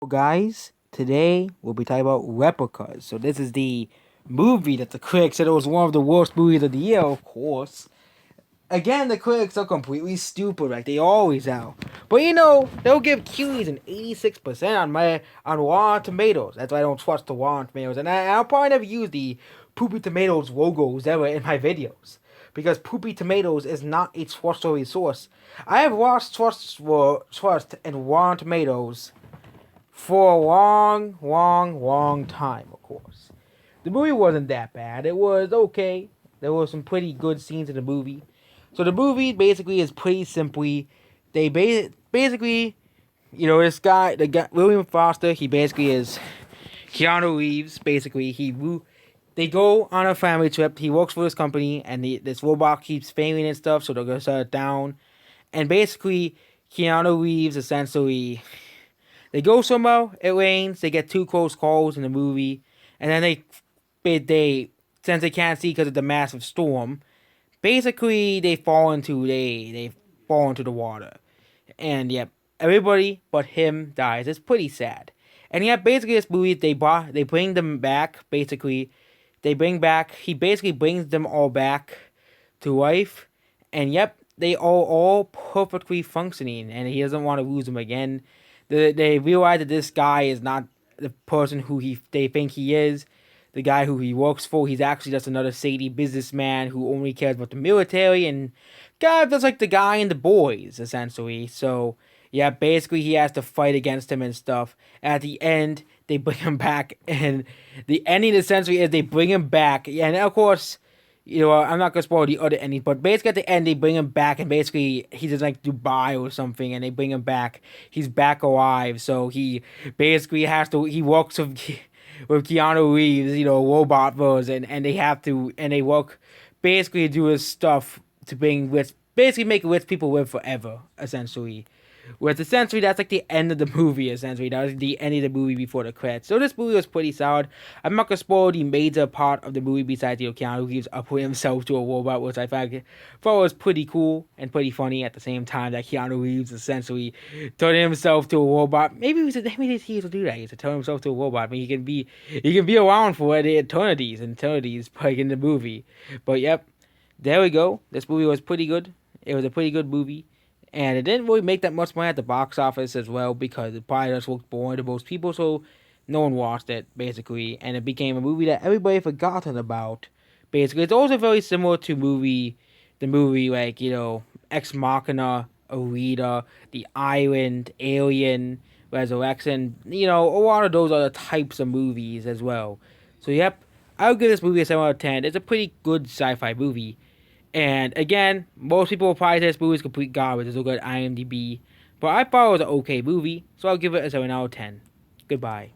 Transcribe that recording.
Well, guys, today we'll be talking about replicas. So this is the movie that the critics said it was one of the worst movies of the year, of course. Again, the critics are completely stupid, like they always are. But they'll give Cuties an 86% on Rotten Tomatoes. That's why I don't trust the Rotten Tomatoes, and I'll probably never use the Poopy Tomatoes logos ever in my videos because Poopy Tomatoes is not a trustworthy source. I have lost trust in Rotten Tomatoes for a long, long, long time, of course. The movie wasn't that bad. It was okay. There were some pretty good scenes in the movie. So the movie basically is pretty simply, they basically, this guy, the guy William Foster, he basically is Keanu Reeves. Basically, they go on a family trip. He works for this company, and this robot keeps failing and stuff, so they're gonna shut it down. And basically, Keanu Reeves essentially they go somewhere, it rains, they get two close calls in the movie, and then they since they can't see because of the massive storm, basically they fall into the water, and yep, everybody but him dies. It's pretty sad, and yet basically this movie they bring them back. Basically, he basically brings them all back to life, and yep, they are all perfectly functioning, and he doesn't want to lose them again. They realize that this guy is not the person who they think he is, the guy who he works for. He's actually just another shady businessman who only cares about the military and kind of just like the guy in the boys, essentially. So yeah, basically he has to fight against him and stuff. At the end, they bring him back, and the ending essentially is they bring him back, and of course I'm not gonna spoil the other ending, but basically at the end they bring him back, and basically he's in like Dubai or something, and they bring him back. He's back alive, so he basically he works with Keanu Reeves, robot version, and they have to, and they work basically do his stuff to basically make rich people live forever, essentially. Whereas essentially that's like the end of the movie. Essentially, that was the end of the movie before the credits. So this movie was pretty solid. I'm not gonna spoil the major part of the movie besides Keanu Reeves upping himself to a robot, which I thought was pretty cool and pretty funny at the same time. That Keanu Reeves essentially turning himself to a robot. Maybe he will do that. He to turn himself to a robot. I mean, he can be around for the eternities, like in the movie. But yep, there we go. This movie was pretty good. It was a pretty good movie. And it didn't really make that much money at the box office as well because it probably just looked boring to most people, so no one watched it, basically. And it became a movie that everybody forgotten about, basically. It's also very similar to the movie like, Ex Machina, Arita, The Island, Alien, Resurrection, a lot of those other types of movies as well. So, yep, I would give this movie a 7 out of 10. It's a pretty good sci-fi movie. And again, most people will probably say this movie is complete garbage. It's a good IMDb. But I thought it was an okay movie, so I'll give it a 7 out of 10. Goodbye.